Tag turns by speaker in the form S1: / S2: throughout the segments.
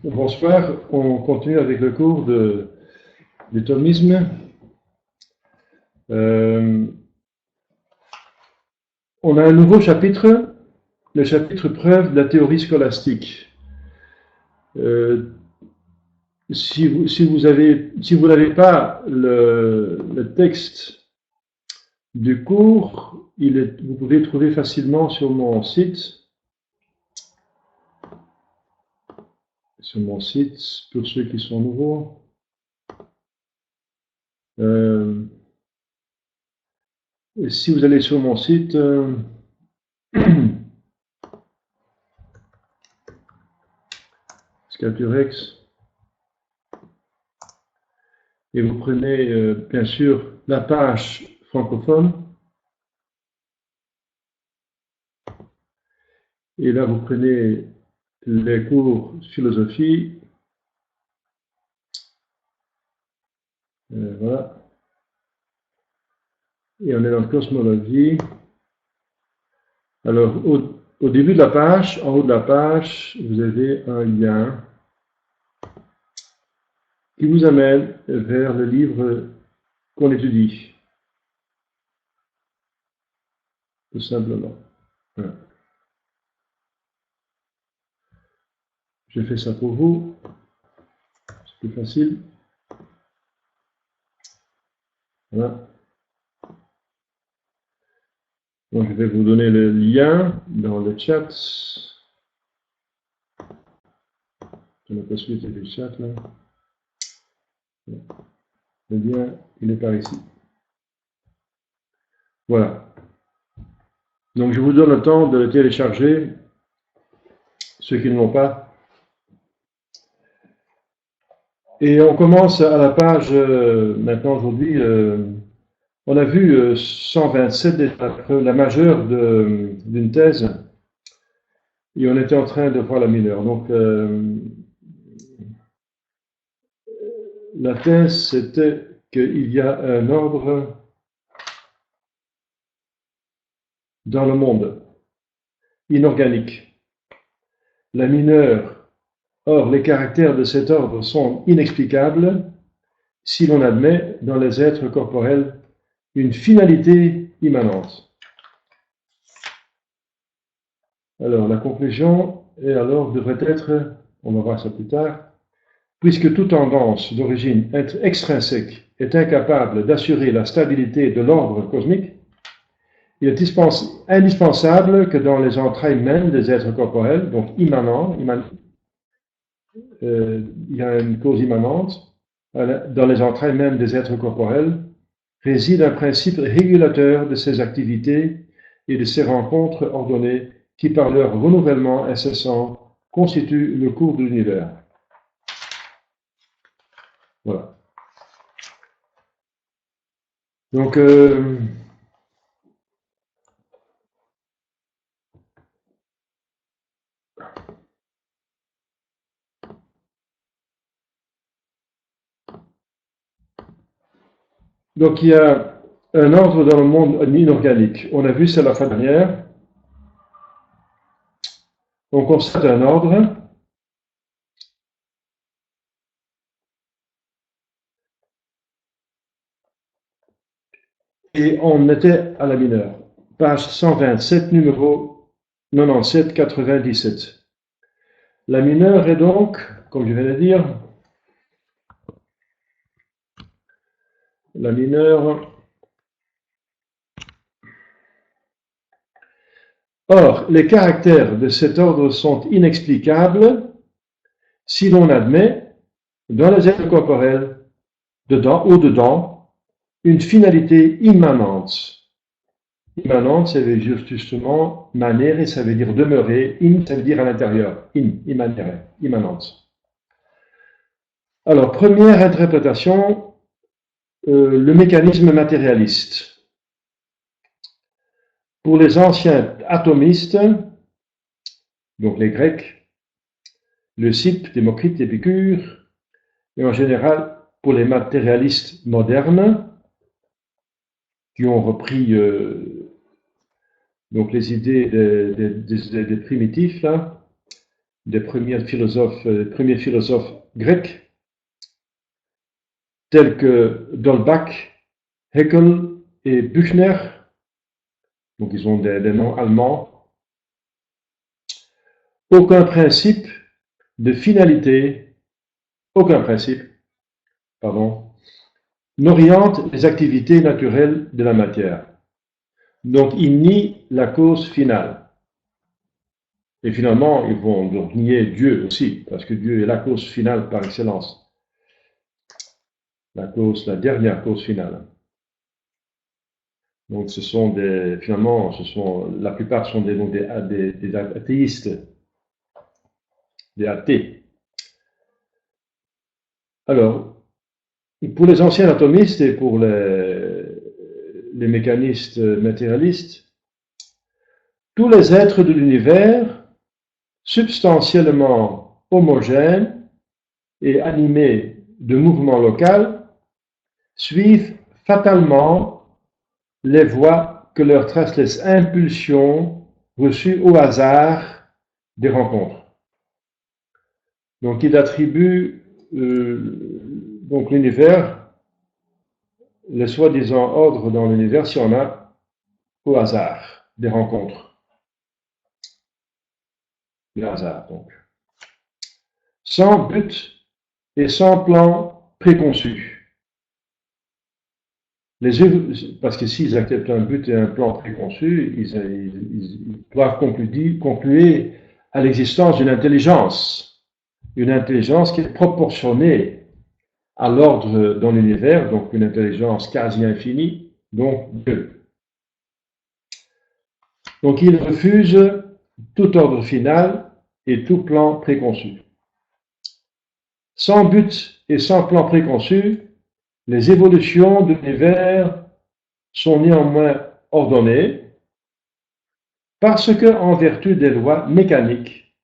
S1: Bonsoir, on continue avec le cours du thomisme. On a un nouveau chapitre, le chapitre preuve de la théorie scolastique. Si vous n'avez pas le texte du cours, vous pouvez le trouver facilement sur mon site. Pour ceux qui sont nouveaux. Si vous allez sur mon site, Scapurex, et vous prenez bien sûr la page francophone, et là vous prenez les cours philosophie, voilà, et on est dans cosmologie. Alors au début de la page, en haut de la page, vous avez un lien qui vous amène vers le livre qu'on étudie, tout simplement. Voilà. Je fais ça pour vous, c'est plus facile. Voilà. Donc je vais vous donner le lien dans le chat. Je n'ai pas suivi le chat là. Le lien, il est par ici. Voilà. Donc je vous donne le temps de le télécharger, ceux qui ne l'ont pas. Et on commence à la page, maintenant aujourd'hui, on a vu 127, la majeure d'une thèse, et on était en train de voir la mineure. Donc la thèse, c'était qu'il y a un ordre dans le monde, inorganique. La mineure, or les caractères de cet ordre sont inexplicables si l'on admet dans les êtres corporels une finalité immanente. Alors la conclusion devrait être, on va voir ça plus tard, puisque toute tendance d'origine extrinsèque est incapable d'assurer la stabilité de l'ordre cosmique, il est indispensable que dans les entrailles mêmes des êtres corporels, donc immanents, il y a une cause immanente, dans les entrailles mêmes des êtres corporels, réside un principe régulateur de ces activités et de ces rencontres ordonnées qui, par leur renouvellement incessant, constituent le cours de l'univers. Voilà. Donc, il y a un ordre dans le monde inorganique. On a vu ça la fois dernière. On constate un ordre. Et on était à la mineure. Page 127, numéro 97-97. La mineure est donc, comme je viens de dire, la mineure. Or, les caractères de cet ordre sont inexplicables si l'on admet, dans les êtres corporels, au-dedans, une finalité immanente. Immanente, ça veut dire justement manere, ça veut dire demeurer, ça veut dire à l'intérieur, immanente. Alors, première interprétation, le mécanisme matérialiste. Pour les anciens atomistes, donc les Grecs, Leucippe, Démocrite, Épicure, et en général pour les matérialistes modernes, qui ont repris donc les idées des primitifs, là, des premiers philosophes grecs, tels que D'Holbach, Haeckel et Büchner. Donc ils ont des noms allemands. Aucun principe de finalité, aucun principe, pardon, n'oriente les activités naturelles de la matière. Donc ils nient la cause finale. Et finalement, ils vont donc nier Dieu aussi, parce que Dieu est la cause finale par excellence. La dernière cause finale. Donc la plupart sont des athéistes, des athées. Alors, pour les anciens atomistes et pour les mécanistes matérialistes, tous les êtres de l'univers, substantiellement homogènes et animés de mouvements locaux, suivent fatalement les voies que leur tracent les impulsions reçues au hasard des rencontres. Donc il attribue donc l'univers, le soi-disant ordre dans l'univers, si on a au hasard des rencontres. Le hasard donc. Sans but et sans plan préconçu. Parce que s'ils acceptent un but et un plan préconçu, ils doivent conclure à l'existence d'une intelligence qui est proportionnée à l'ordre dans l'univers, donc une intelligence quasi infinie, donc Dieu. Donc ils refusent tout ordre final et tout plan préconçu. Sans but et sans plan préconçu, les évolutions de l'univers sont néanmoins ordonnées parce que, en vertu des lois mécaniques,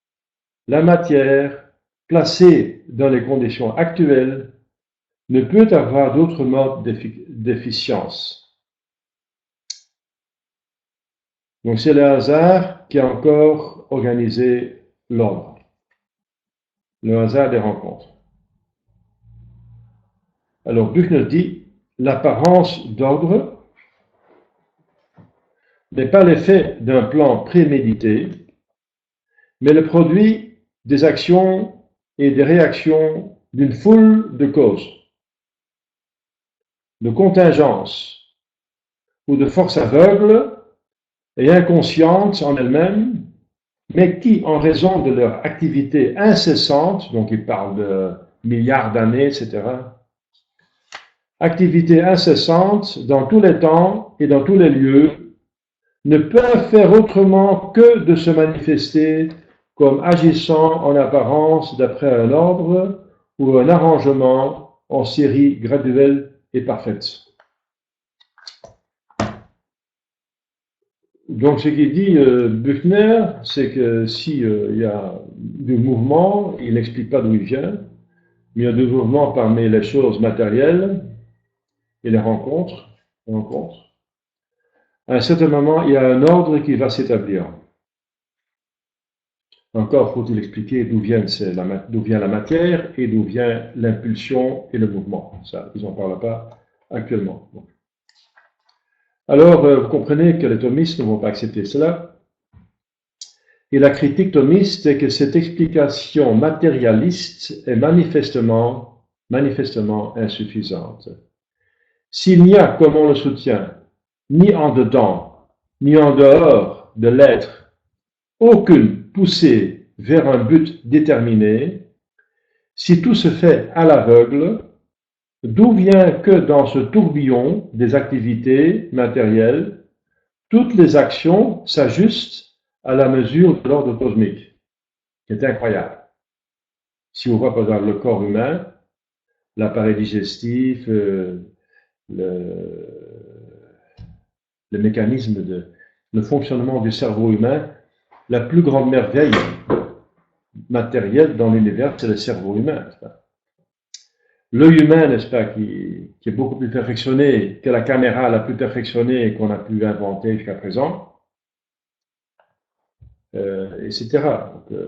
S1: la matière, placée dans les conditions actuelles, ne peut avoir d'autre mode d'efficience. Donc c'est le hasard qui a encore organisé l'ordre, le hasard des rencontres. Alors Büchner dit, l'apparence d'ordre n'est pas l'effet d'un plan prémédité, mais le produit des actions et des réactions d'une foule de causes, de contingences ou de forces aveugles et inconscientes en elles-mêmes, mais qui, en raison de leur activité incessante, donc il parle de milliards d'années, etc., activité incessante dans tous les temps et dans tous les lieux, ne peuvent faire autrement que de se manifester comme agissant en apparence d'après un ordre ou un arrangement en série graduelle et parfaite. Donc ce qu'il dit Büchner, c'est que si il y a du mouvement, il n'explique pas d'où il vient, mais il y a du mouvement parmi les choses matérielles et les rencontres. À un certain moment, il y a un ordre qui va s'établir. Encore faut-il expliquer d'où vient la matière et d'où vient l'impulsion et le mouvement. Ça, ils n'en parlent pas actuellement. Alors, vous comprenez que les thomistes ne vont pas accepter cela. Et la critique thomiste est que cette explication matérialiste est manifestement insuffisante. S'il n'y a, comme on le soutient, ni en dedans, ni en dehors de l'être, aucune poussée vers un but déterminé, si tout se fait à l'aveugle, d'où vient que dans ce tourbillon des activités matérielles, toutes les actions s'ajustent à la mesure de l'ordre cosmique. C'est incroyable. Si on voit par exemple le corps humain, l'appareil digestif, le mécanisme le fonctionnement du cerveau humain, la plus grande merveille matérielle dans l'univers, c'est le cerveau humain. N'est-ce pas? L'œil humain, n'est-ce pas, qui est beaucoup plus perfectionné que la caméra la plus perfectionnée qu'on a pu inventer jusqu'à présent, etc. Donc,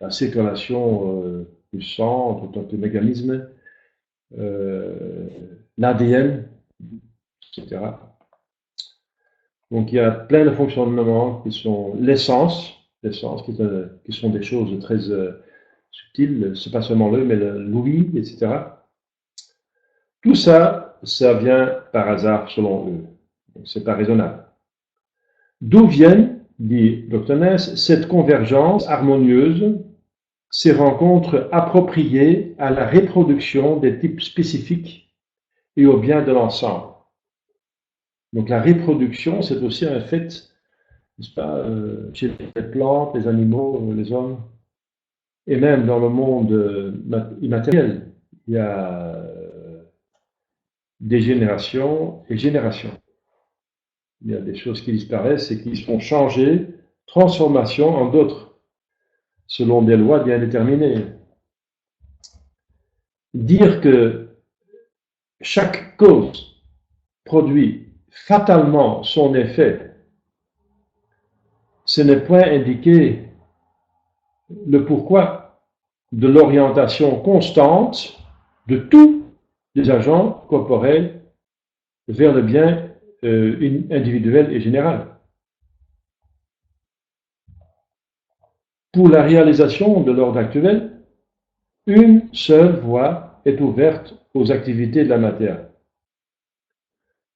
S1: la circulation du sang, tout un mécanisme, l'ADN, etc. Donc il y a plein de fonctionnements qui sont l'essence, qui sont des choses très subtiles, c'est pas seulement l'œil, mais l'ouïe, etc. Tout ça, ça vient par hasard selon eux. Donc c'est pas raisonnable. D'où viennent, dit Dr. Ness, cette convergence harmonieuse, ces rencontres appropriées à la reproduction des types spécifiques et au bien de l'ensemble. Donc la reproduction, c'est aussi un fait, n'est-ce pas, chez les plantes, les animaux, les hommes, et même dans le monde immatériel, il y a des générations et générations. Il y a des choses qui disparaissent et qui sont changées, transformation en d'autres, selon des lois bien déterminées. Dire que chaque cause produit fatalement son effet, ce n'est point indiquer le pourquoi de l'orientation constante de tous les agents corporels vers le bien individuel et général. Pour la réalisation de l'ordre actuel, une seule voie est ouverte aux activités de la matière.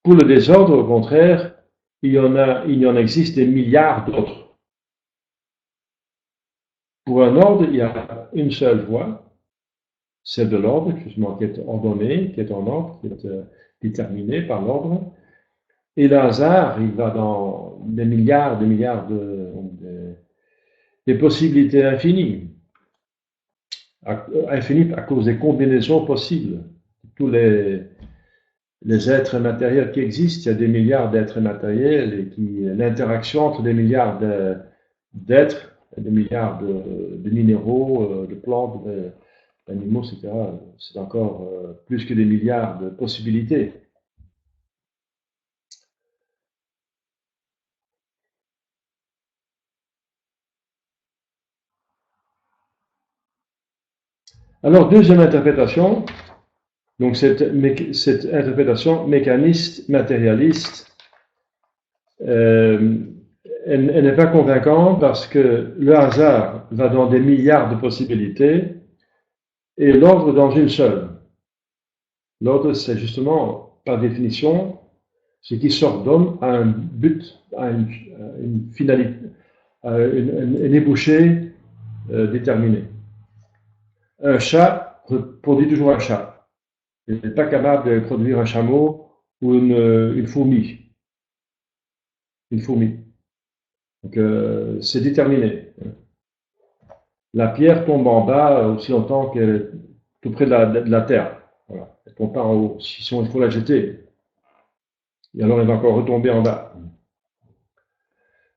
S1: Pour le désordre, au contraire, il y en existe des milliards d'autres. Pour un ordre, il y a une seule voie, celle de l'ordre, justement, qui est ordonnée, qui est en ordre, qui est déterminée par l'ordre. Et le hasard, il va dans des milliards des possibilités infinies. Infinies à cause des combinaisons possibles. Tous les êtres matériels qui existent, il y a des milliards d'êtres matériels et l'interaction entre des milliards d'êtres, des milliards de minéraux, de plantes, d'animaux, etc. C'est encore plus que des milliards de possibilités. Alors, deuxième interprétation, donc cette interprétation mécaniste, matérialiste, elle n'est pas convaincante parce que le hasard va dans des milliards de possibilités et l'ordre dans une seule. L'ordre, c'est justement, par définition, ce qui s'ordonne à un but, à une finalité, à un débouché déterminé. Un chat produit toujours un chat. Il n'est pas capable de produire un chameau ou une fourmi. Une fourmi. Donc, c'est déterminé. La pierre tombe en bas aussi longtemps qu'elle est tout près de la terre. Voilà. Elle ne tombe pas en haut. Sinon, il faut la jeter. Et alors, elle va encore retomber en bas.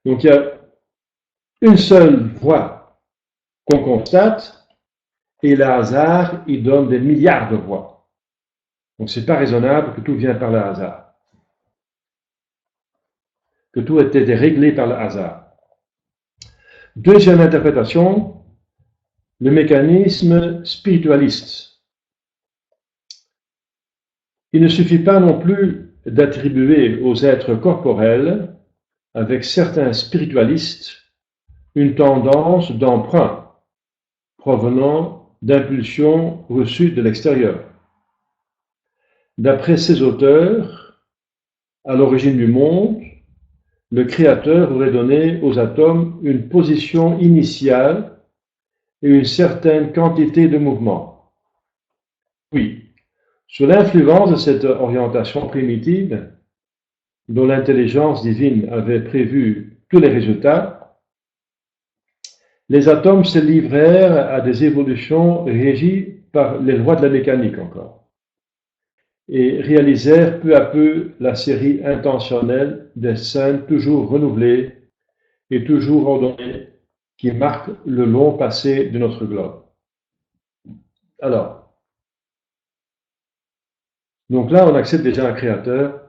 S1: Donc, il y a une seule voie qu'on constate, et le hasard, il donne des milliards de voies. Donc, c'est pas raisonnable que tout vienne par le hasard. Que tout ait été réglé par le hasard. Deuxième interprétation, le mécanisme spiritualiste. Il ne suffit pas non plus d'attribuer aux êtres corporels, avec certains spiritualistes, une tendance d'emprunt provenant d'impulsions reçues de l'extérieur. D'après ces auteurs, à l'origine du monde, le Créateur aurait donné aux atomes une position initiale et une certaine quantité de mouvement. Oui, sous l'influence de cette orientation primitive, dont l'intelligence divine avait prévu tous les résultats, les atomes se livrèrent à des évolutions régies par les lois de la mécanique encore, et réalisèrent peu à peu la série intentionnelle des scènes toujours renouvelées et toujours ordonnées qui marquent le long passé de notre globe. Alors, donc là, on accepte déjà un créateur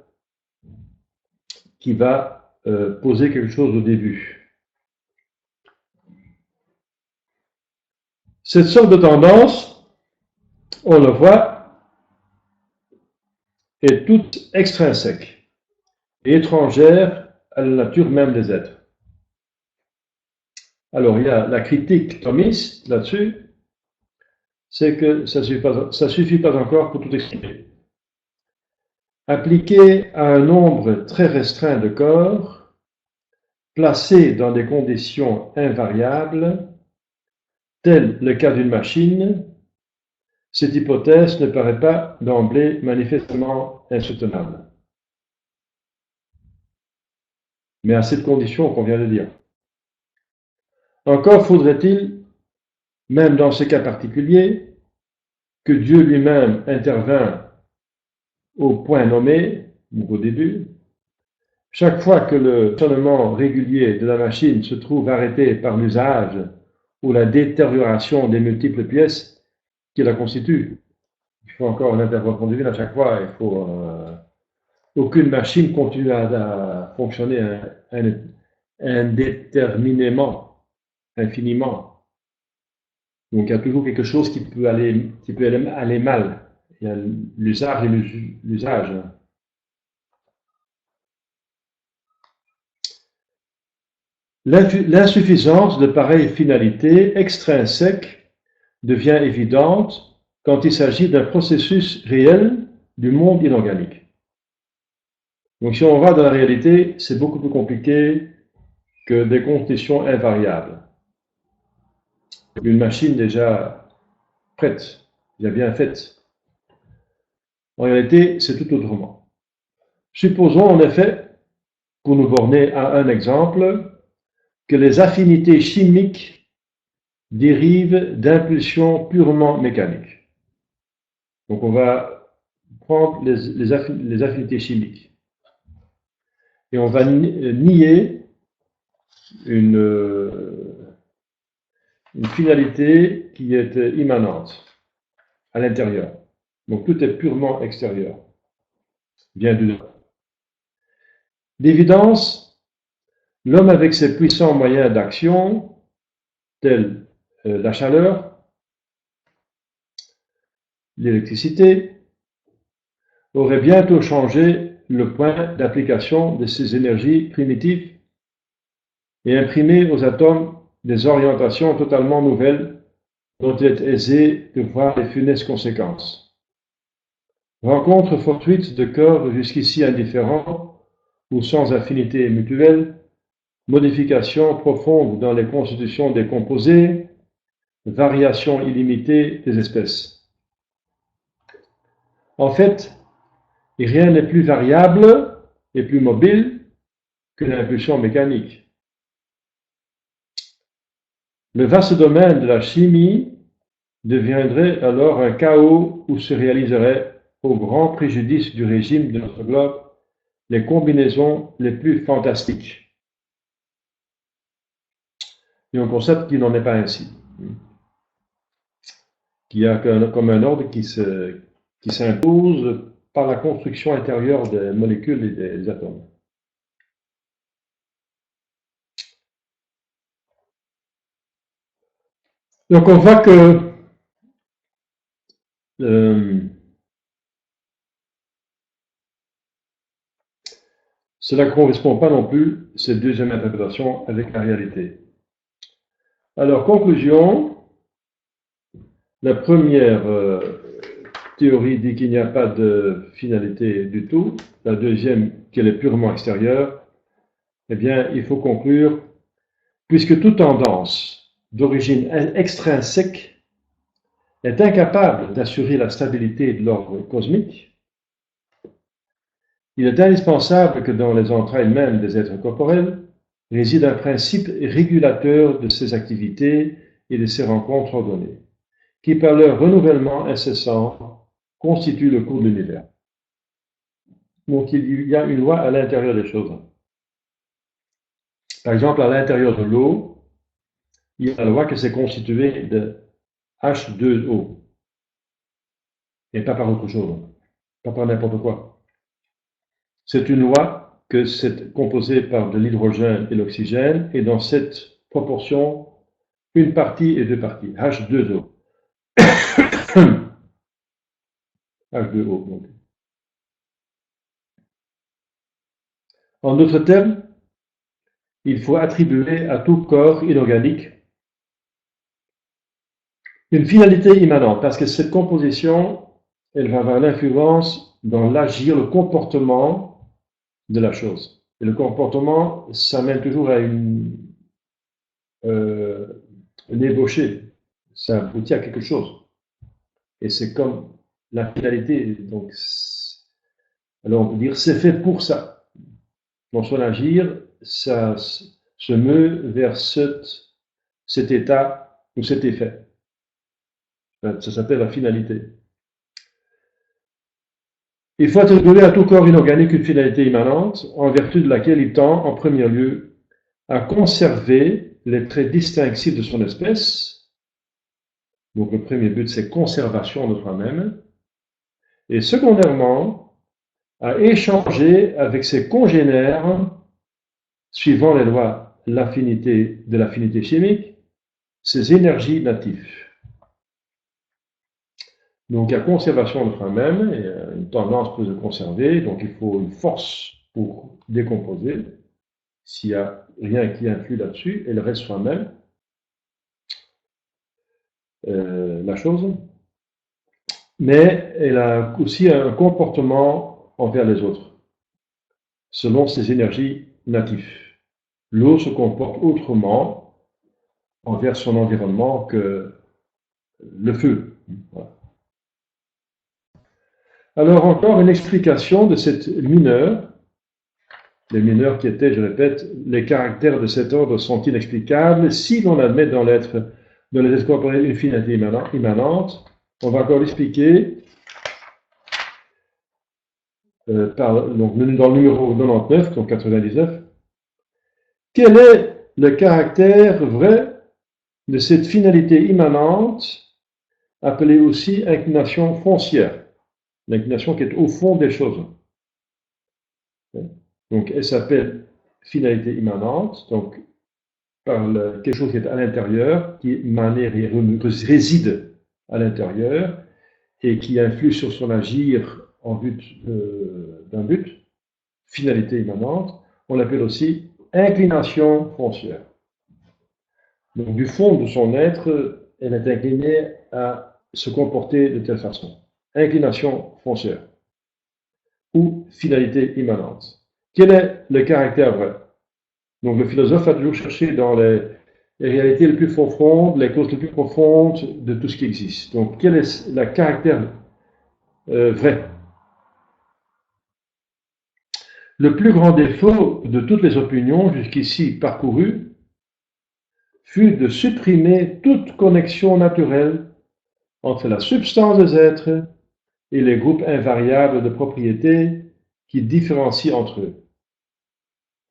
S1: qui va poser quelque chose au début. Cette sorte de tendance, on le voit, est toute extrinsèque et étrangère à la nature même des êtres. Alors, il y a la critique thomiste là-dessus, c'est que ça suffit pas encore pour tout expliquer. Appliqué à un nombre très restreint de corps, placés dans des conditions invariables, tel le cas d'une machine, cette hypothèse ne paraît pas d'emblée manifestement insoutenable. Mais à cette condition qu'on vient de dire. Encore faudrait-il, même dans ce cas particulier, que Dieu lui-même intervint au point nommé, au début. Chaque fois que le fonctionnement régulier de la machine se trouve arrêté par l'usage ou la détérioration des multiples pièces qui la constituent, il faut encore une intervention divine à chaque fois. Il faut aucune machine continue à fonctionner indéterminément, infiniment. Donc il y a toujours quelque chose qui peut aller mal. Il y a l'usage et l'usage. L'insuffisance de pareilles finalités extrinsèques devient évidente quand il s'agit d'un processus réel du monde inorganique. Donc si on va dans la réalité, c'est beaucoup plus compliqué que des conditions invariables. Une machine déjà prête, déjà bien faite. En réalité, c'est tout autrement. Supposons en effet, pour nous borner à un exemple, que les affinités chimiques dérivent d'impulsions purement mécaniques. Donc on va prendre les affinités chimiques et on va nier une finalité qui est immanente à l'intérieur. Donc tout est purement extérieur, vient du dedans. D'évidence, l'homme avec ses puissants moyens d'action, tels la chaleur, l'électricité, aurait bientôt changé le point d'application de ces énergies primitives et imprimé aux atomes des orientations totalement nouvelles dont il est aisé de voir les funestes conséquences. Rencontre fortuite de corps jusqu'ici indifférents ou sans affinité mutuelle, modification profonde dans les constitutions des composés, variation illimitée des espèces. En fait, rien n'est plus variable et plus mobile que l'impulsion mécanique. Le vaste domaine de la chimie deviendrait alors un chaos où se réaliseraient, au grand préjudice du régime de notre globe, les combinaisons les plus fantastiques. Et on constate qu'il n'en est pas ainsi. Qu'il y a comme un ordre qui s'impose par la construction intérieure des molécules et des atomes. Donc on voit que cela ne correspond pas non plus, cette deuxième interprétation, avec la réalité. Alors, conclusion, la première théorie dit qu'il n'y a pas de finalité du tout, la deuxième qu'elle est purement extérieure. Eh bien, il faut conclure, puisque toute tendance d'origine extrinsèque est incapable d'assurer la stabilité de l'ordre cosmique, il est indispensable que dans les entrailles mêmes des êtres corporels réside un principe régulateur de ces activités et de ces rencontres ordonnées, qui par leur renouvellement incessant constituent le cours de l'univers. Donc il y a une loi à l'intérieur des choses. Par exemple, à l'intérieur de l'eau, il y a la loi que c'est constitué de H2O, et pas par autre chose, pas par n'importe quoi. C'est une loi que c'est composé par de l'hydrogène et l'oxygène, et dans cette proportion une partie et deux parties, H2O. H2O. Donc. En d'autres termes, il faut attribuer à tout corps inorganique une finalité immanente, parce que cette composition, elle va avoir l'influence dans l'agir, le comportement de la chose. Et le comportement, ça mène toujours à une ébauché, ça aboutit à quelque chose. Et c'est comme la finalité. Donc, alors on peut dire c'est fait pour ça. Dans son agir, ça se meut vers cet état ou cet effet. Ça s'appelle la finalité. Il faut attribuer à tout corps inorganique une finalité immanente, en vertu de laquelle il tend, en premier lieu, à conserver les traits distinctifs de son espèce. Donc le premier but, c'est conservation de soi-même. Et secondairement, à échanger avec ses congénères, suivant les lois de l'affinité chimique, ses énergies natives. Donc, il y a conservation de soi-même, il y a une tendance pour se conserver, donc il faut une force pour décomposer, s'il n'y a rien qui influe là-dessus, elle reste soi-même, la chose, mais elle a aussi un comportement envers les autres, selon ses énergies natives. L'eau se comporte autrement envers son environnement que le feu. Voilà. Alors encore une explication de cette mineure. Les mineurs qui étaient, je répète, les caractères de cet ordre sont inexplicables si l'on admet dans les êtres corporels une finalité immanente. On va encore l'expliquer donc, dans le numéro 99, donc 99. Quel est le caractère vrai de cette finalité immanente, appelée aussi inclination foncière? L'inclination qui est au fond des choses. Donc, elle s'appelle finalité immanente, donc par quelque chose qui est à l'intérieur, qui réside à l'intérieur et qui influe sur son agir en but d'un but, finalité immanente. On l'appelle aussi inclination foncière. Donc, du fond de son être, elle est inclinée à se comporter de telle façon. Inclination foncière ou finalité immanente. Quel est le caractère vrai? Donc le philosophe a toujours cherché dans les réalités les plus profondes, les causes les plus profondes de tout ce qui existe. Donc quel est le caractère vrai? Le plus grand défaut de toutes les opinions jusqu'ici parcourues fut de supprimer toute connexion naturelle entre la substance des êtres et les groupes invariables de propriétés qui différencient entre eux,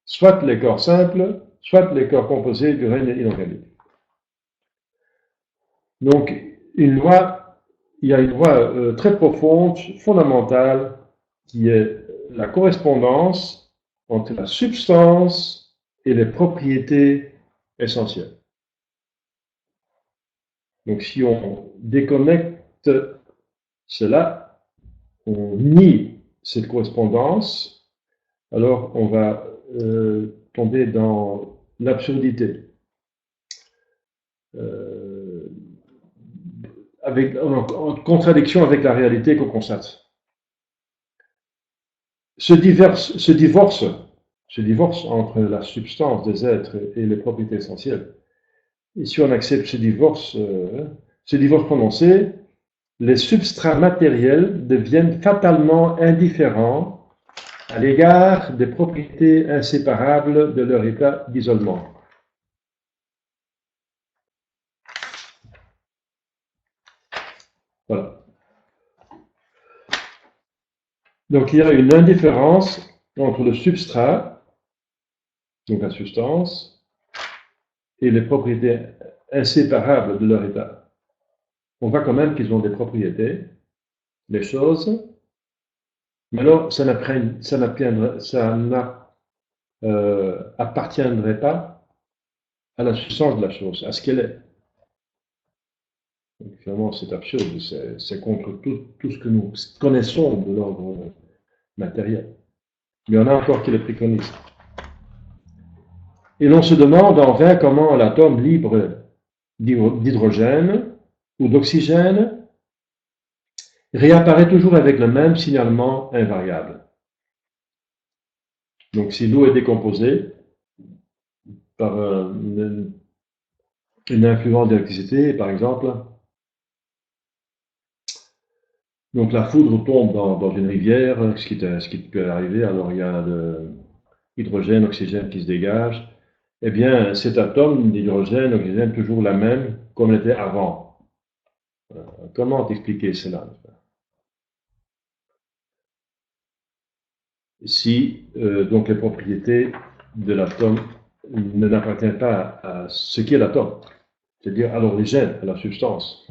S1: soit les corps simples, soit les corps composés du règne inorganique. Donc, il y a une loi très profonde, fondamentale, qui est la correspondance entre la substance et les propriétés essentielles. Donc, si on déconnecte cela, on nie cette correspondance, alors on va tomber dans l'absurdité. En contradiction avec la réalité qu'on constate. Ce divorce entre la substance des êtres et les propriétés essentielles. Et si on accepte ce divorce prononcé, les substrats matériels deviennent fatalement indifférents à l'égard des propriétés inséparables de leur état d'isolement. Voilà. Donc il y a une indifférence entre le substrat, donc la substance, et les propriétés inséparables de leur état. On voit quand même qu'ils ont des propriétés, les choses, mais alors ça n'appartiendrait pas à la substance de la chose, à ce qu'elle est. Donc, finalement, c'est absurde, c'est contre tout ce que nous connaissons de l'ordre matériel. Mais il y en a encore qui le préconisent. Et l'on se demande en vain comment l'atome libre d'hydrogène ou d'oxygène réapparaît toujours avec le même signalement invariable. Donc si l'eau est décomposée par une influence d'électricité, par exemple, donc la foudre tombe dans une rivière, ce qui peut arriver, alors il y a de l'hydrogène, oxygène qui se dégage, eh bien cet atome d'hydrogène, oxygène, toujours la même comme elle était avant. Comment expliquer cela? Si donc les propriétés de l'atome ne n'appartiennent pas à ce qu'est l'atome, c'est-à-dire à l'origine, à la substance.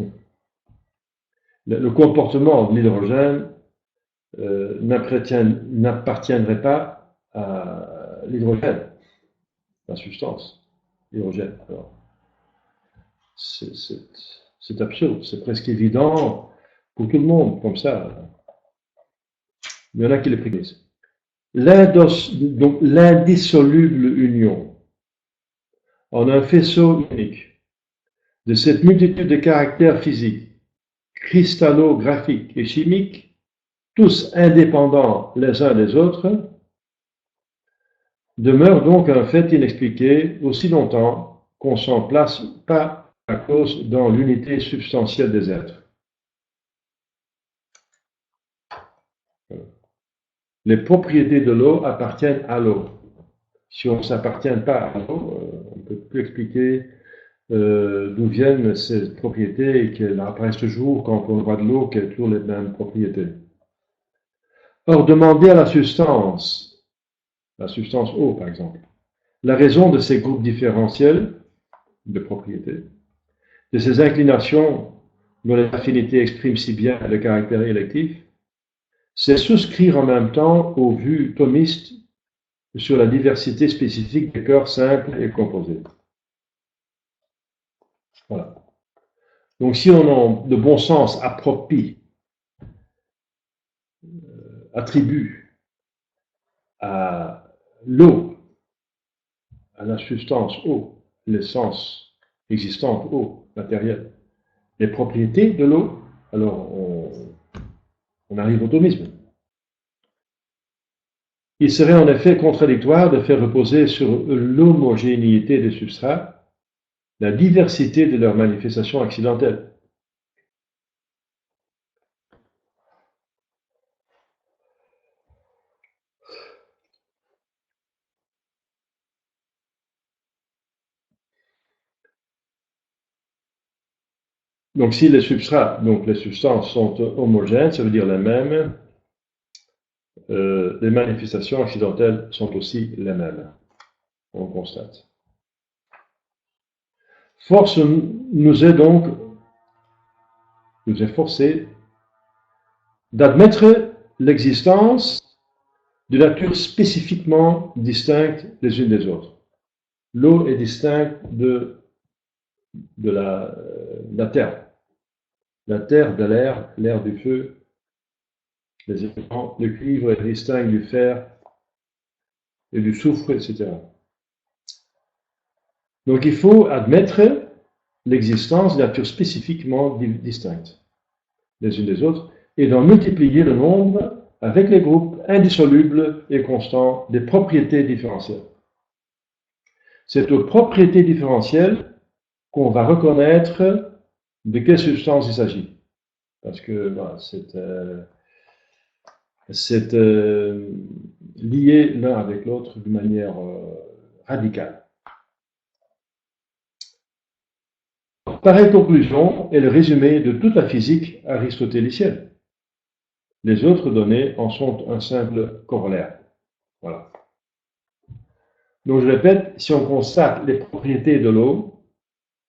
S1: Le comportement de l'hydrogène n'appartiendrait pas à l'hydrogène, la substance, l'hydrogène. Alors, c'est absurde, c'est presque évident pour tout le monde, comme ça. Il y en a qui le préconisent. Donc l'indissoluble union en un faisceau unique de cette multitude de caractères physiques, cristallographiques et chimiques, tous indépendants les uns des autres, demeure donc un fait inexpliqué aussi longtemps qu'on s'en place pas à cause dans l'unité substantielle des êtres. Les propriétés de l'eau appartiennent à l'eau. Si on ne s'appartient pas à l'eau, on ne peut plus expliquer d'où viennent ces propriétés et qu'elles apparaissent toujours quand on voit de l'eau, qu'elles ont toujours les mêmes propriétés. Or, demander à la substance eau par exemple, la raison de ces groupes différentiels de propriétés, de ces inclinations dont les affinités expriment si bien le caractère électif, c'est souscrire en même temps aux vues thomistes sur la diversité spécifique des corps simples et composés. Voilà. Donc si on a de bon sens attribue à l'eau, à la substance eau, l'essence existante eau, matérielle, les propriétés de l'eau, alors on arrive au thomisme. Il serait en effet contradictoire de faire reposer sur l'homogénéité des substrats la diversité de leurs manifestations accidentelles. Donc si les substrats, donc les substances sont homogènes, ça veut dire les mêmes, les manifestations accidentelles sont aussi les mêmes, on constate. Force nous est forcé d'admettre l'existence de natures spécifiquement distinctes les unes des autres. L'eau est distincte de la terre. La terre de l'air, l'air du feu, les éléments, le cuivre est distinct du fer et du soufre, etc. Donc il faut admettre l'existence de natures spécifiquement distinctes les unes des autres et d'en multiplier le nombre avec les groupes indissolubles et constants des propriétés différentielles. C'est aux propriétés différentielles qu'on va reconnaître de quelle substance il s'agit. Parce que voilà, c'est lié l'un avec l'autre d'une manière radicale. Pareille conclusion est le résumé de toute la physique aristotélicienne. Les autres données en sont un simple corollaire. Voilà. Donc je répète, si on constate les propriétés de l'eau,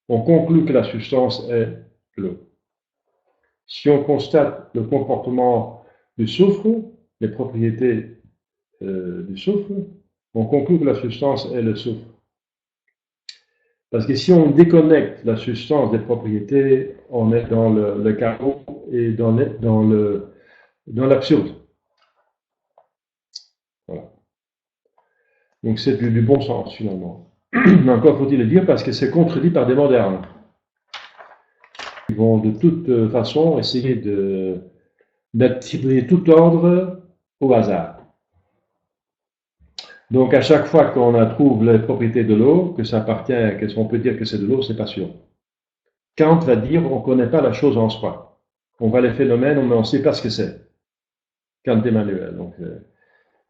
S1: on conclut que la substance est l'eau. Si on constate le comportement du soufre, les propriétés du soufre, on conclut que la substance est le soufre. Parce que si on déconnecte la substance des propriétés, on est dans le chaos et dans l'absurde. Voilà. Donc c'est du bon sens finalement. Mais encore faut-il le dire parce que c'est contredit par des modernes. Ils vont de toute façon essayer d'attribuer tout ordre au hasard. Donc à chaque fois qu'on trouve les propriétés de l'eau, que ça appartient, qu'on peut dire que c'est de l'eau, c'est pas sûr. Kant va dire on ne connaît pas la chose en soi. On voit les phénomènes, mais on ne sait pas ce que c'est. Kant Emmanuel. Donc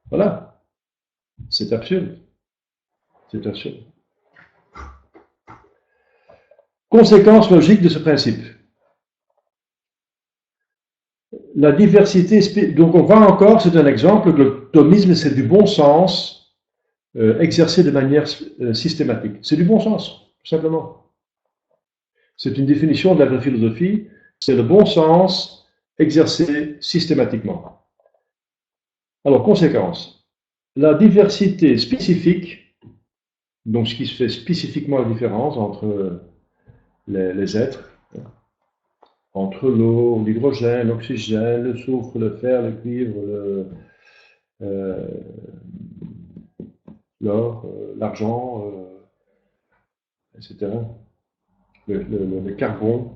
S1: voilà, c'est absurde. C'est absurde. Conséquence logique de ce principe. La diversité, donc on voit encore, c'est un exemple, que le thomisme c'est du bon sens exercé de manière systématique. C'est du bon sens, tout simplement. C'est une définition de la vraie philosophie, c'est le bon sens exercé systématiquement. Alors, conséquence, la diversité spécifique, donc ce qui fait spécifiquement la différence entre les êtres, entre l'eau, l'hydrogène, l'oxygène, le soufre, le fer, le cuivre, l'or, l'argent, etc., le carbone.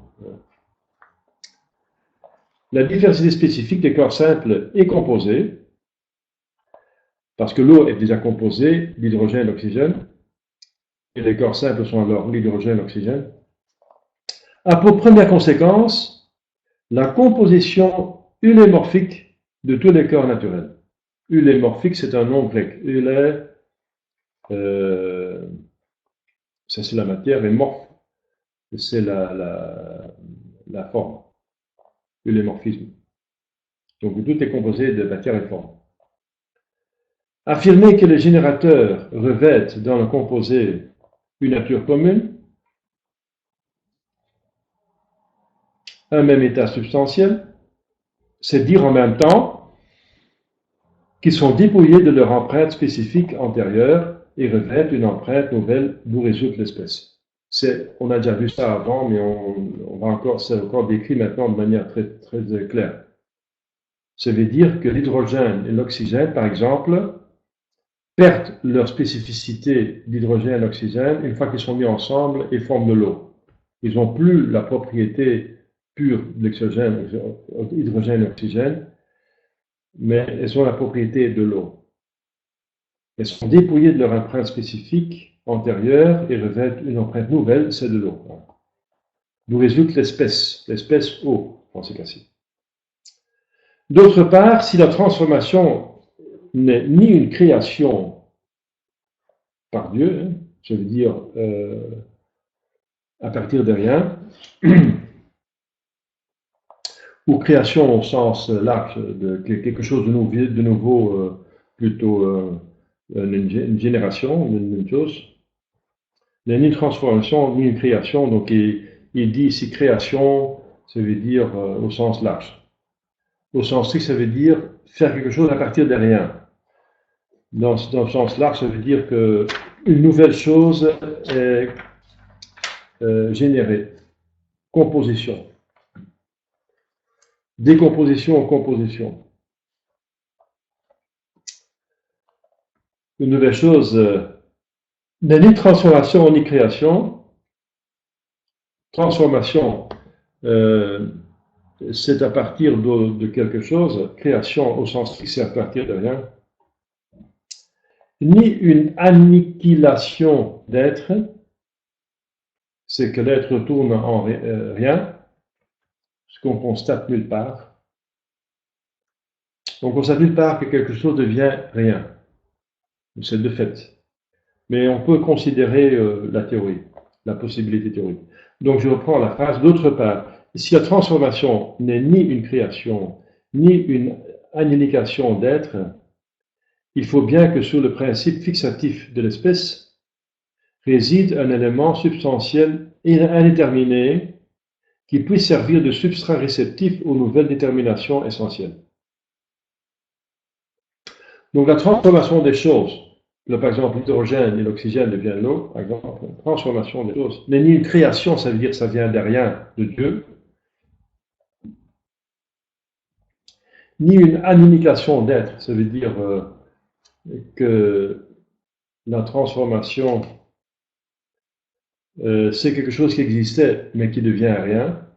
S1: La diversité spécifique des corps simples et composés, parce que l'eau est déjà composée d'hydrogène et d'oxygène, et les corps simples sont alors l'hydrogène et l'oxygène, a pour première conséquence la composition eulémorphique de tous les corps naturels. Eulémorphique, c'est un nom grec. Eulé, ça c'est la matière, et morphe, c'est la forme. Eulémorphisme. Donc tout est composé de matière et forme. Affirmer que les générateurs revêtent dans le composé une nature commune, un même état substantiel, c'est dire en même temps qu'ils sont dépouillés de leur empreinte spécifique antérieure et revêtent une empreinte nouvelle d'où résulte l'espèce. On a déjà vu ça avant, mais c'est encore décrit maintenant de manière très, très claire. Ça veut dire que l'hydrogène et l'oxygène, par exemple, perdent leur spécificité d'hydrogène et d'oxygène une fois qu'ils sont mis ensemble et forment de l'eau. Ils n'ont plus la propriété pure de l'oxygène, hydrogène et oxygène, mais elles ont la propriété de l'eau. Elles sont dépouillées de leur empreinte spécifique antérieure et revêtent une empreinte nouvelle, celle de l'eau. D'où résulte l'espèce eau, dans ces cas-ci. D'autre part, si la transformation n'est ni une création par Dieu, je veux dire à partir de rien, ou création au sens large de quelque chose de nouveau plutôt une génération, une chose, il n'y a ni une transformation ni une création, donc il dit ici création, ça veut dire au sens large. Au sens strict, ça veut dire faire quelque chose à partir de rien. Dans le sens large, ça veut dire qu'une nouvelle chose est générée. Composition. Décomposition en composition. Une nouvelle chose n'est ni transformation ni création. Transformation, c'est à partir de quelque chose. Création, au sens strict, c'est à partir de rien. Ni une annihilation d'être, c'est que l'être tourne en rien, ce qu'on constate nulle part. On constate nulle part que quelque chose devient rien. C'est de fait. Mais on peut considérer la théorie, la possibilité théorique. Donc je reprends la phrase. D'autre part, si la transformation n'est ni une création, ni une annihilation d'être, il faut bien que sous le principe fixatif de l'espèce réside un élément substantiel et indéterminé qui puisse servir de substrat réceptif aux nouvelles déterminations essentielles. Donc la transformation des choses Là, par exemple, l'hydrogène et l'oxygène devient l'eau, par exemple, une transformation des choses. Mais ni une création, ça veut dire que ça vient de rien, de Dieu, ni une annihilation d'être, ça veut dire que la transformation, c'est quelque chose qui existait, mais qui devient rien.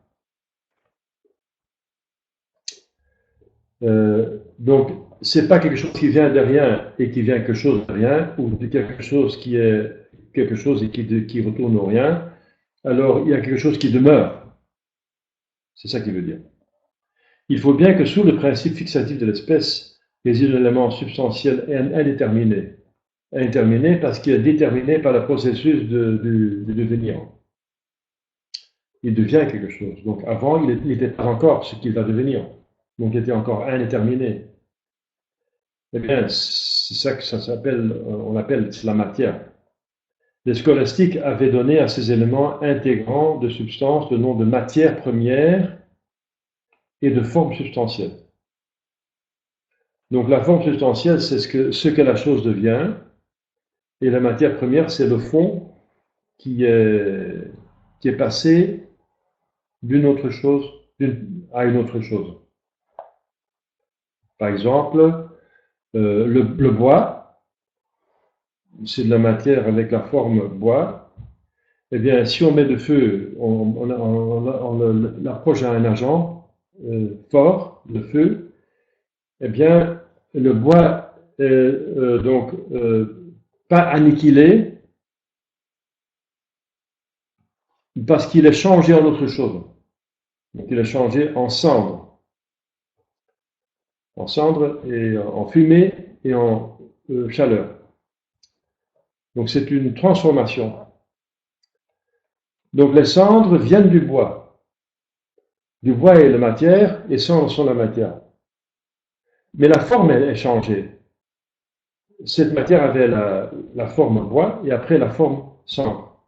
S1: Donc, c'est pas quelque chose qui vient de rien et qui vient quelque chose de rien, ou de quelque chose qui est quelque chose et qui retourne au rien. Alors, il y a quelque chose qui demeure. C'est ça qu'il veut dire. Il faut bien que sous le principe fixatif de l'espèce réside un élément substantiel et indéterminé. Indéterminé parce qu'il est déterminé par le processus du devenir. Il devient quelque chose. Donc avant, il n'était pas encore ce qu'il va devenir. Donc il était encore indéterminé. Eh bien, c'est ça que ça s'appelle, on appelle la matière. Les scolastiques avaient donné à ces éléments intégrants de substance le nom de matière première et de forme substantielle. Donc la forme substantielle, c'est ce que la chose devient, et la matière première, c'est le fond qui est passé d'une autre chose à une autre chose. Par exemple, le bois, c'est de la matière avec la forme bois. Eh bien, si on met de feu, on l'approche à un agent fort, le feu, eh bien, le bois est donc pas anniquilé parce qu'il est changé en autre chose. Donc, il est changé en cendre et en fumée et en chaleur. Donc, c'est une transformation. Donc, les cendres viennent du bois. Du bois est la matière et cendres sont la matière. Mais la forme est changée. Cette matière avait la forme bois et après la forme cendre.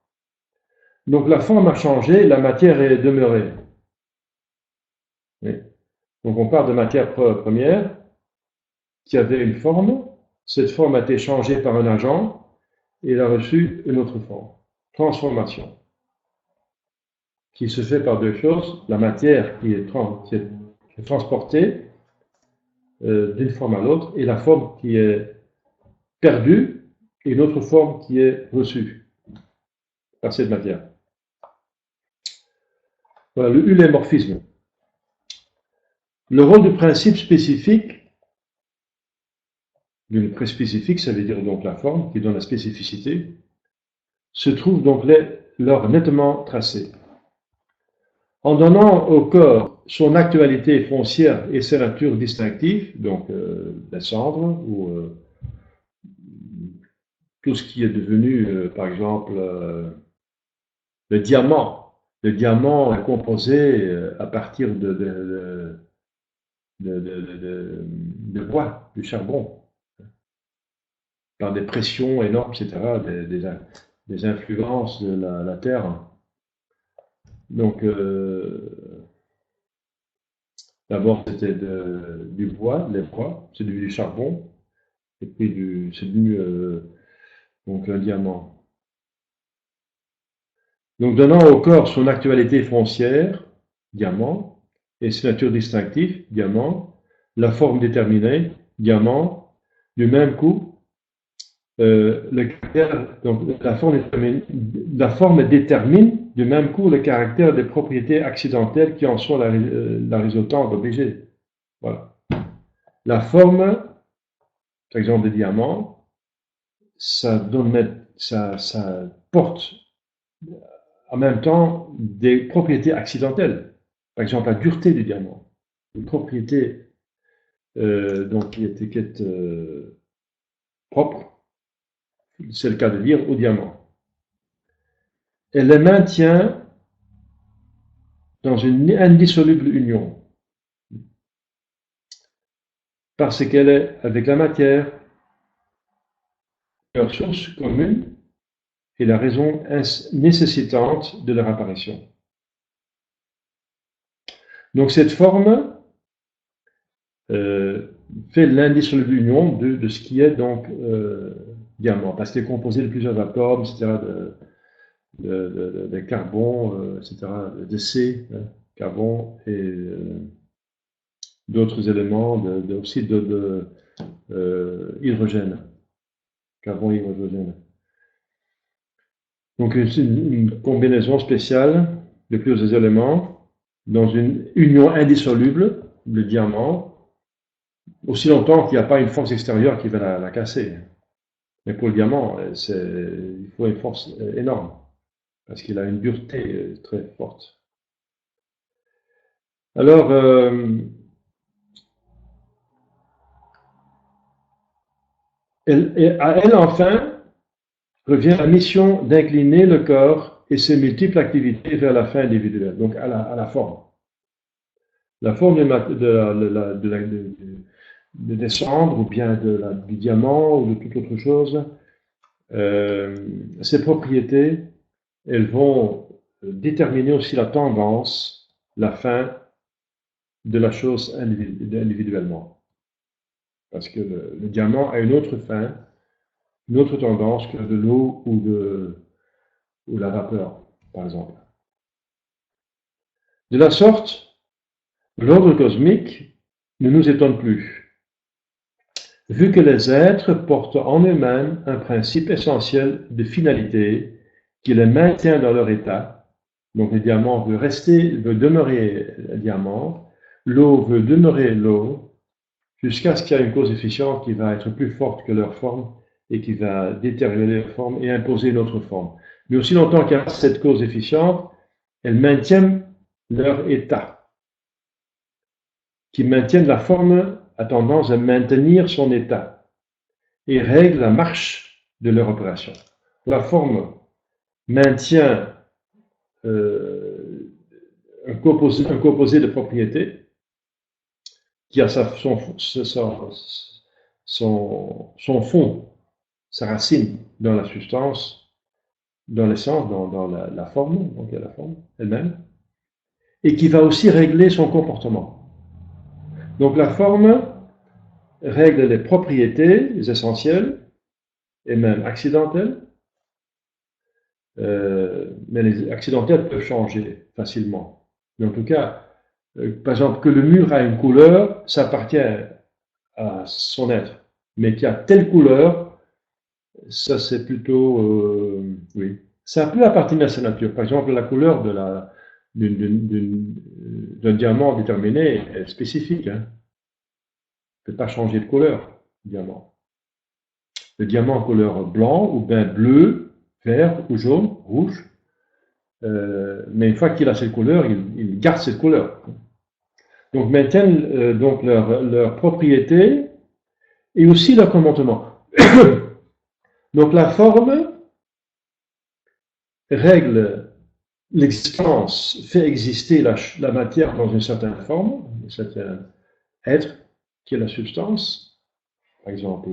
S1: Donc, la forme a changé, la matière est demeurée. Oui. Donc, on parle de matière première qui avait une forme. Cette forme a été changée par un agent et il a reçu une autre forme. Transformation. Qui se fait par deux choses. La matière qui est transportée d'une forme à l'autre et la forme qui est perdue et une autre forme qui est reçue par cette matière. Voilà, le ulémorphisme. Le rôle du principe spécifique, d'une préspécifique, ça veut dire donc la forme qui donne la spécificité, se trouve donc lors nettement tracé. En donnant au corps son actualité foncière et sa nature distinctive, donc la cendre ou tout ce qui est devenu, par exemple, le diamant. Le diamant est composé à partir de bois, du charbon, par des pressions énormes, etc., des influences de la terre. Donc, d'abord, c'était du bois, les bois, c'est du charbon, et puis c'est devenu donc un diamant. Donc, donnant au corps son actualité foncière, diamant, et sa nature distinctive, diamant, la forme déterminée, diamant, du même coup, le caractère, donc la forme détermine du même coup le caractère des propriétés accidentelles qui en sont la résultante obligée. Voilà. La forme, par exemple des diamants, ça porte en même temps des propriétés accidentelles. Par exemple, la dureté du diamant, une propriété donc qui est propre, c'est le cas de dire au diamant. Elle les maintient dans une indissoluble union, parce qu'elle est avec la matière leur source commune et la raison nécessitante de leur apparition. Donc cette forme fait l'indissoluble union de ce qui est donc diamant, parce qu'il est composé de plusieurs atomes, etc., de carbone, etc., de C, hein, carbone, et d'autres éléments, aussi hydrogène, carbone et hydrogène. Donc c'est une combinaison spéciale de plusieurs éléments dans une union indissoluble, le diamant, aussi longtemps qu'il n'y a pas une force extérieure qui va la casser. Mais pour le diamant, il faut une force énorme, parce qu'il a une dureté très forte. Alors, à elle, enfin, revient la mission d'incliner le corps et ses multiples activités vers la fin individuelle, donc à la forme. La forme des cendres ou bien du diamant ou de toute autre chose, ces propriétés, elles vont déterminer aussi la tendance, la fin de la chose individuellement. Parce que le diamant a une autre fin, une autre tendance que de l'eau ou la vapeur, par exemple. De la sorte, l'ordre cosmique ne nous étonne plus, vu que les êtres portent en eux-mêmes un principe essentiel de finalité qui les maintient dans leur état. Donc le diamant veut demeurer le diamant, l'eau veut demeurer l'eau, jusqu'à ce qu'il y ait une cause efficiente qui va être plus forte que leur forme et qui va détériorer leur forme et imposer une autre forme. Mais aussi longtemps qu'il y a cette cause efficiente, elles maintiennent leur état, qui maintiennent la forme a tendance à maintenir son état et règle la marche de leur opération. La forme maintient un composé de propriétés qui a son fond, sa racine dans la substance, dans l'essence, dans la forme, donc il y a la forme elle-même, et qui va aussi régler son comportement. Donc la forme règle les propriétés les essentielles et même accidentelles, mais les accidentelles peuvent changer facilement. Mais en tout cas, par exemple, que le mur a une couleur, ça appartient à son être. Mais qu'il y a telle couleur, ça c'est plutôt, oui. Ça peut appartenir à sa nature. Par exemple, la couleur d'un diamant déterminé est spécifique. Hein. Il ne peut pas changer de couleur, le diamant. Le diamant en couleur blanc, ou bien bleu, vert, ou jaune, rouge. Mais une fois qu'il a cette couleur, il garde cette couleur. Donc maintiennent donc leur propriété et aussi leur comportement. Donc la forme règle l'existence, fait exister la matière dans une certaine forme, un certain être qui est la substance, par exemple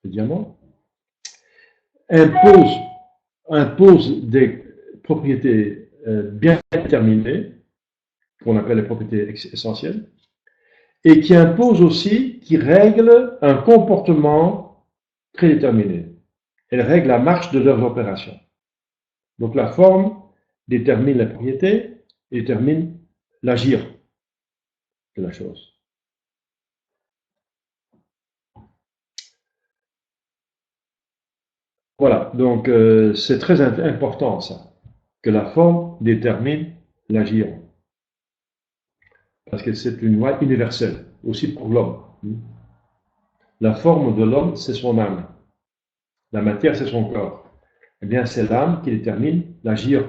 S1: le diamant, impose des propriétés bien déterminées, qu'on appelle les propriétés essentielles, et qui impose aussi, qui règle un comportement prédéterminé. Elle règle la marche de leurs opérations. Donc la forme détermine la propriété et détermine l'agir de la chose. Voilà, donc c'est très important ça, que la forme détermine l'agir. Parce que c'est une loi universelle, aussi pour l'homme. La forme de l'homme, c'est son âme. La matière, c'est son corps. Eh bien, c'est l'âme qui détermine l'agir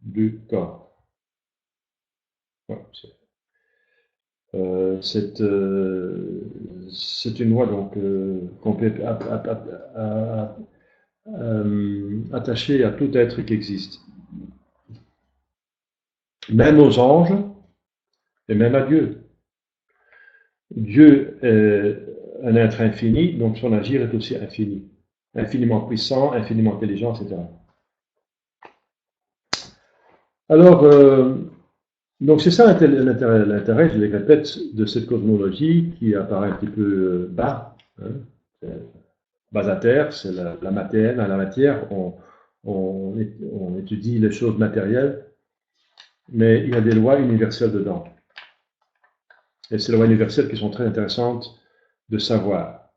S1: du corps. Voilà, c'est une loi donc qu'on peut attacher à tout être qui existe. Même aux anges et même à Dieu. Dieu est un être infini, donc son agir est aussi infini. Infiniment puissant, infiniment intelligent, etc. Alors, donc c'est ça l'intérêt, je le répète, de cette cosmologie qui apparaît un petit peu bas. Hein. basataire, c'est la matière, on étudie les choses matérielles, mais il y a des lois universelles dedans. Et ces lois universelles qui sont très intéressantes de savoir.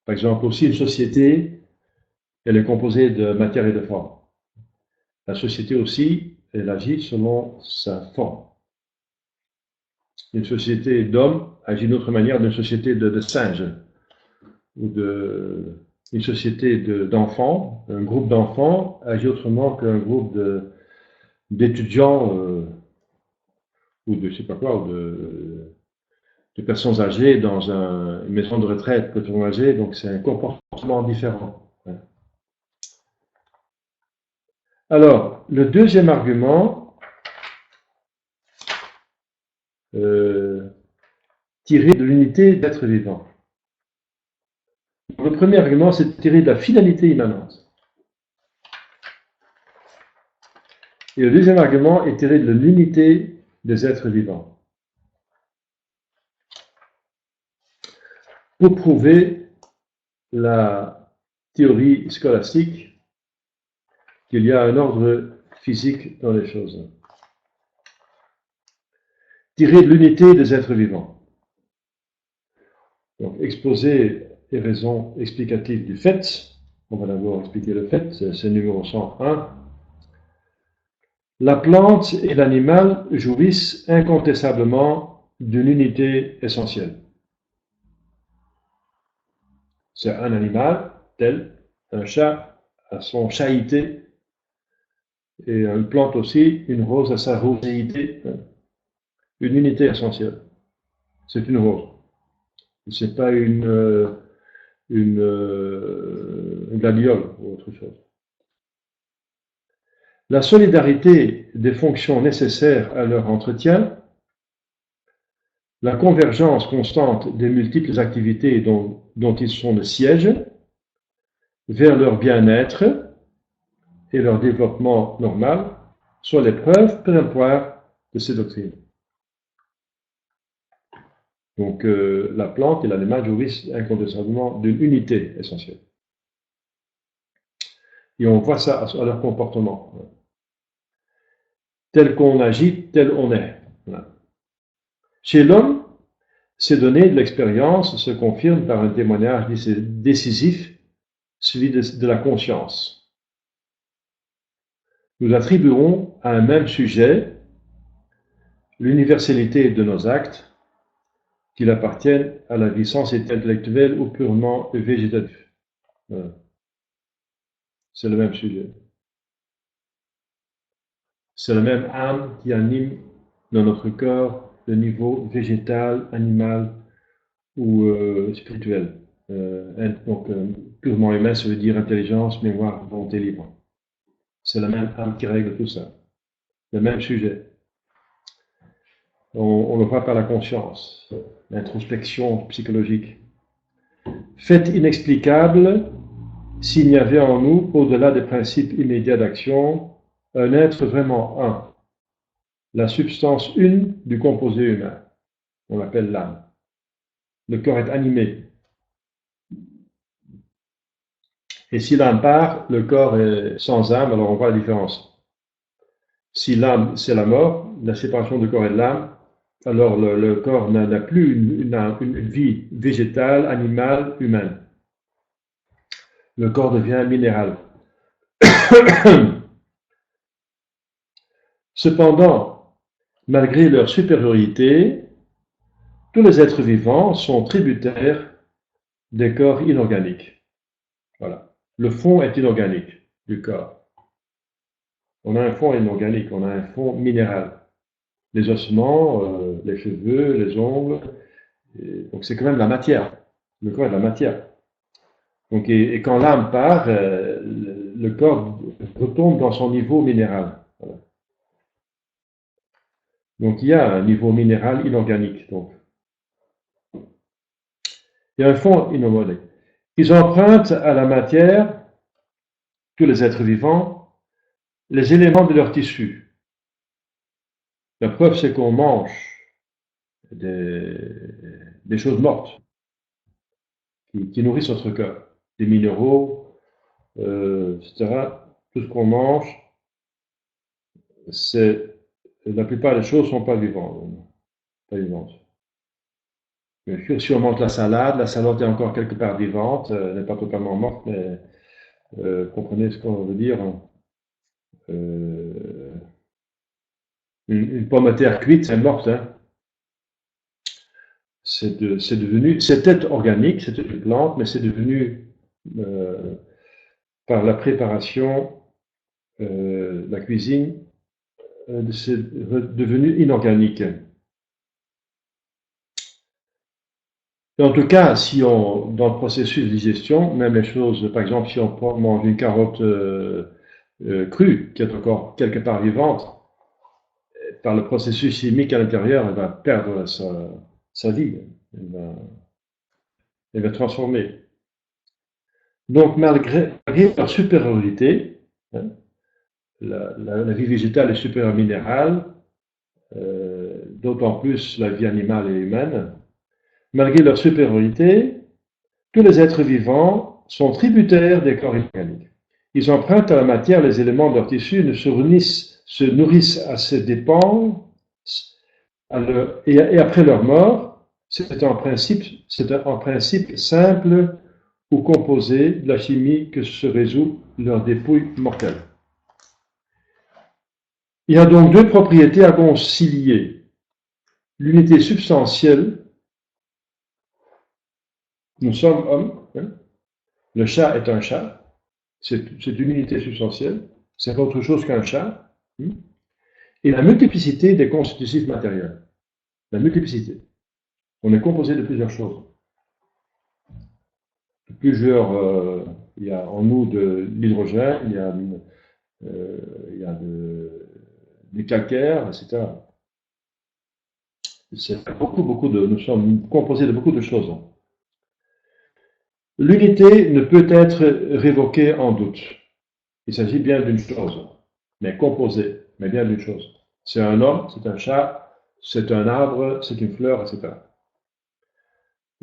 S1: Par exemple, aussi une société, elle est composée de matière et de forme. La société aussi, elle agit selon sa forme. Une société d'hommes agit d'une autre manière d'une société de singes, ou une société d'enfants. Un groupe d'enfants agit autrement qu'un groupe d'étudiants ou de je sais pas quoi, ou de personnes âgées dans une maison de retraite, personnes âgées, donc c'est un comportement différent. Alors, le deuxième argument, tiré de l'unité d'être vivant. Le premier argument, c'est tiré de la finalité immanente. Et le deuxième argument est tiré de l'unité des êtres vivants. Pour prouver la théorie scolastique qu'il y a un ordre physique dans les choses. Tiré de l'unité des êtres vivants. Donc, exposer les raisons explicatives du fait. On va d'abord expliquer le fait, c'est numéro 101. La plante et l'animal jouissent incontestablement d'une unité essentielle. C'est un animal tel, un chat a son chaïté, et une plante aussi, une rose a sa roséité, une unité essentielle. C'est une rose. C'est pas une gladiole ou autre chose. La solidarité des fonctions nécessaires à leur entretien, la convergence constante des multiples activités dont ils sont le siège, vers leur bien-être et leur développement normal, sont les preuves péremptoires de ces doctrines. Donc la plante et l'animal jouissent incontestablement d'une unité essentielle. Et on voit ça à leur comportement. Tel qu'on agit, tel on est. Voilà. Chez l'homme, ces données de l'expérience se confirment par un témoignage décisif, celui de la conscience. Nous attribuerons à un même sujet l'universalité de nos actes, qu'il appartienne à la vie sensée intellectuelle ou purement végétative. Voilà. C'est le même sujet. C'est la même âme qui anime dans notre corps le niveau végétal, animal ou spirituel. Donc, purement humain, ça veut dire intelligence, mémoire, volonté libre. C'est la même âme qui règle tout ça. Le même sujet. On le voit par la conscience, l'introspection psychologique. Fait inexplicable, s'il n'y avait en nous, au-delà des principes immédiats d'action, un être vraiment un, la substance une du composé humain. On l'appelle l'âme. Le corps est animé. Et si l'âme part, le corps est sans âme, alors on voit la différence. Si l'âme, c'est la mort, la séparation du corps et de l'âme, alors le corps n'a plus une vie végétale, animale, humaine. Le corps devient minéral. Cependant, malgré leur supériorité, tous les êtres vivants sont tributaires des corps inorganiques. Voilà. Le fond est inorganique du corps. On a un fond inorganique, on a un fond minéral. Les ossements, les cheveux, les ongles, donc c'est quand même la matière. Le corps est de la matière. Donc, et quand l'âme part, le corps retombe dans son niveau minéral. Voilà. Donc il y a un niveau minéral inorganique. Donc. Il y a un fond inorganique. Ils empruntent à la matière, tous les êtres vivants, les éléments de leur tissu. La preuve, c'est qu'on mange des choses mortes qui nourrissent notre corps. des minéraux, etc. Tout ce qu'on mange, la plupart des choses ne sont pas vivantes. Pas vivantes. Bien sûr, si on mange la salade est encore quelque part vivante, elle n'est pas totalement morte, mais comprenez ce qu'on veut dire. Une pomme de terre cuite, c'est morte. Hein. C'était organique, c'était une plante, mais c'est devenu, par la préparation, la cuisine, c'est devenu inorganique. Et en tout cas, dans le processus de digestion, même les choses, par exemple, si on mange une carotte crue, qui est encore quelque part vivante, par le processus chimique à l'intérieur, elle va perdre sa vie, elle va transformer. Donc, malgré leur supériorité, hein, la vie végétale est supérieure minérale, d'autant plus la vie animale et humaine. Malgré leur supériorité, tous les êtres vivants sont tributaires des corps inorganiques. Ils empruntent à la matière les éléments de leur tissu, se nourrissent à ses dépens, et après leur mort, c'est en principe simple ou composé de la chimie que se résout leur dépouille mortelle. Il y a donc deux propriétés à concilier. L'unité substantielle, nous sommes hommes, hein? Le chat est un chat, c'est une unité substantielle, c'est pas autre chose qu'un chat, hein? Et la multiplicité des constitutifs matériels. La multiplicité. On est composé de plusieurs choses. Il y a en nous de l'hydrogène, il y a du calcaire, etc. Nous sommes composés de beaucoup de choses. L'unité ne peut être révoquée en doute. Il s'agit bien d'une chose, mais composée, mais bien d'une chose. C'est un homme, c'est un chat, c'est un arbre, c'est une fleur, etc.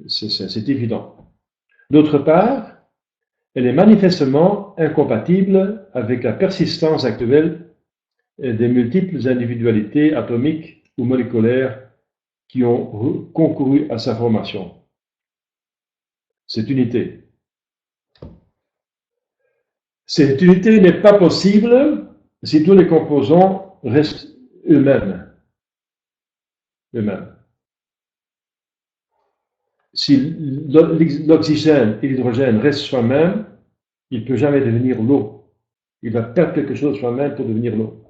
S1: C'est évident. D'autre part, elle est manifestement incompatible avec la persistance actuelle des multiples individualités atomiques ou moléculaires qui ont concouru à sa formation. Cette unité. Cette unité n'est pas possible si tous les composants restent eux-mêmes. Si l'oxygène et l'hydrogène restent soi-même, il ne peut jamais devenir l'eau. Il va perdre quelque chose soi-même pour devenir l'eau.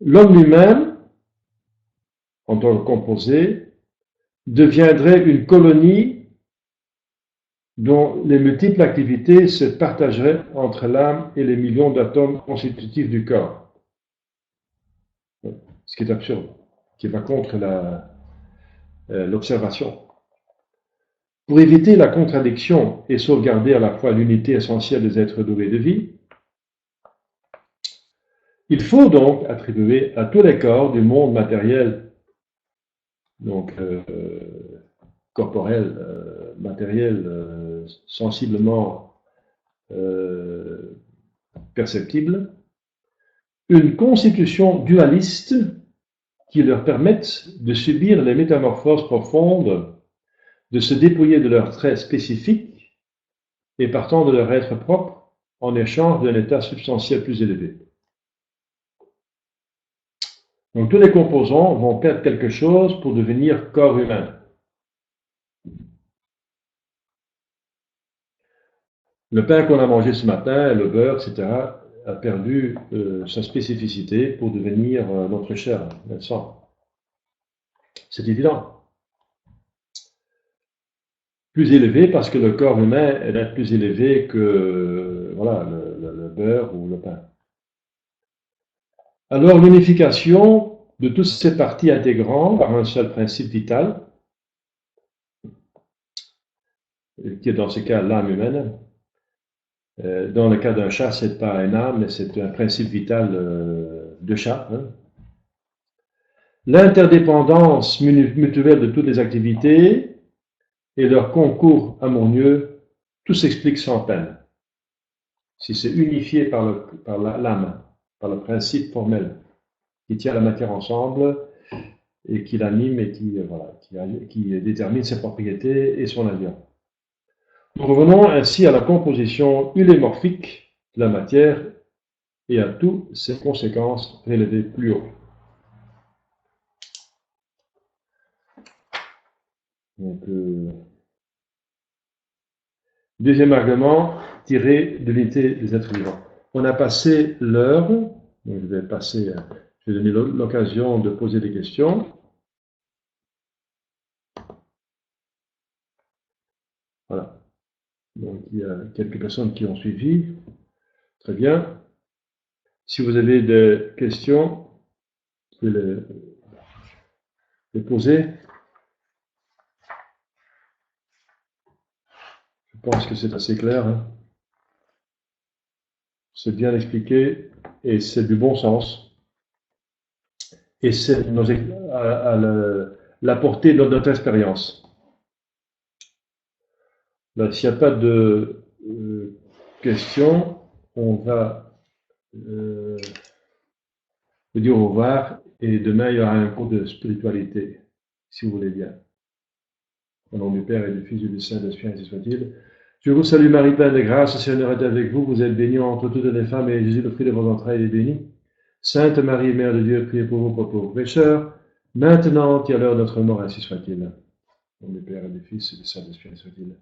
S1: L'homme lui-même, en tant que composé, deviendrait une colonie dont les multiples activités se partageraient entre l'âme et les millions d'atomes constitutifs du corps. Ce qui est absurde, qui va contre l'observation. Pour éviter la contradiction et sauvegarder à la fois l'unité essentielle des êtres doués de vie, il faut donc attribuer à tous les corps du monde matériel, donc corporel, matériel, sensiblement perceptible, une constitution dualiste qui leur permette de subir les métamorphoses profondes, de se dépouiller de leurs traits spécifiques et partant de leur être propre en échange d'un état substantiel plus élevé. Donc tous les composants vont perdre quelque chose pour devenir corps humain. Le pain qu'on a mangé ce matin, le beurre, etc., a perdu sa spécificité pour devenir notre chair, notre sang. C'est évident. Plus élevé parce que le corps humain est plus élevé que voilà, le beurre ou le pain. Alors l'unification de toutes ces parties intégrantes par un seul principe vital, qui est dans ce cas l'âme humaine. Dans le cas d'un chat, ce n'est pas une âme, mais c'est un principe vital de chat. Hein. L'interdépendance mutuelle de toutes les activités et leur concours harmonieux tout s'explique sans peine. Si c'est unifié par l'âme, par le principe formel qui tient la matière ensemble et qui l'anime et qui détermine ses propriétés et son avion. Nous revenons ainsi à la composition ulémorphique de la matière et à toutes ses conséquences relevées plus haut. Donc, deuxième argument tiré de l'unité des êtres vivants. On a passé l'heure, donc je vais donner l'occasion de poser des questions. Voilà. Donc il y a quelques personnes qui ont suivi. Très bien. Si vous avez des questions, vous pouvez les poser. Je pense que c'est assez clair. Hein. C'est bien expliqué et c'est du bon sens. Et c'est à la portée de notre expérience. S'il n'y a pas de questions, on va vous dire au revoir et demain il y aura un cours de spiritualité, si vous voulez bien. Au nom du Père et du Fils et du Saint-Esprit, ainsi soit-il. Je vous salue Marie, pleine de grâce, le Seigneur est avec vous. Vous êtes bénie entre toutes les femmes et Jésus, le fruit de vos entrailles, est béni. Sainte Marie, Mère de Dieu, priez pour nous pauvres pécheurs, maintenant et à l'heure de notre mort, ainsi soit-il. Au nom du Père et du Fils et du Saint-Esprit, ainsi soit-il.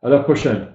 S1: À la prochaine.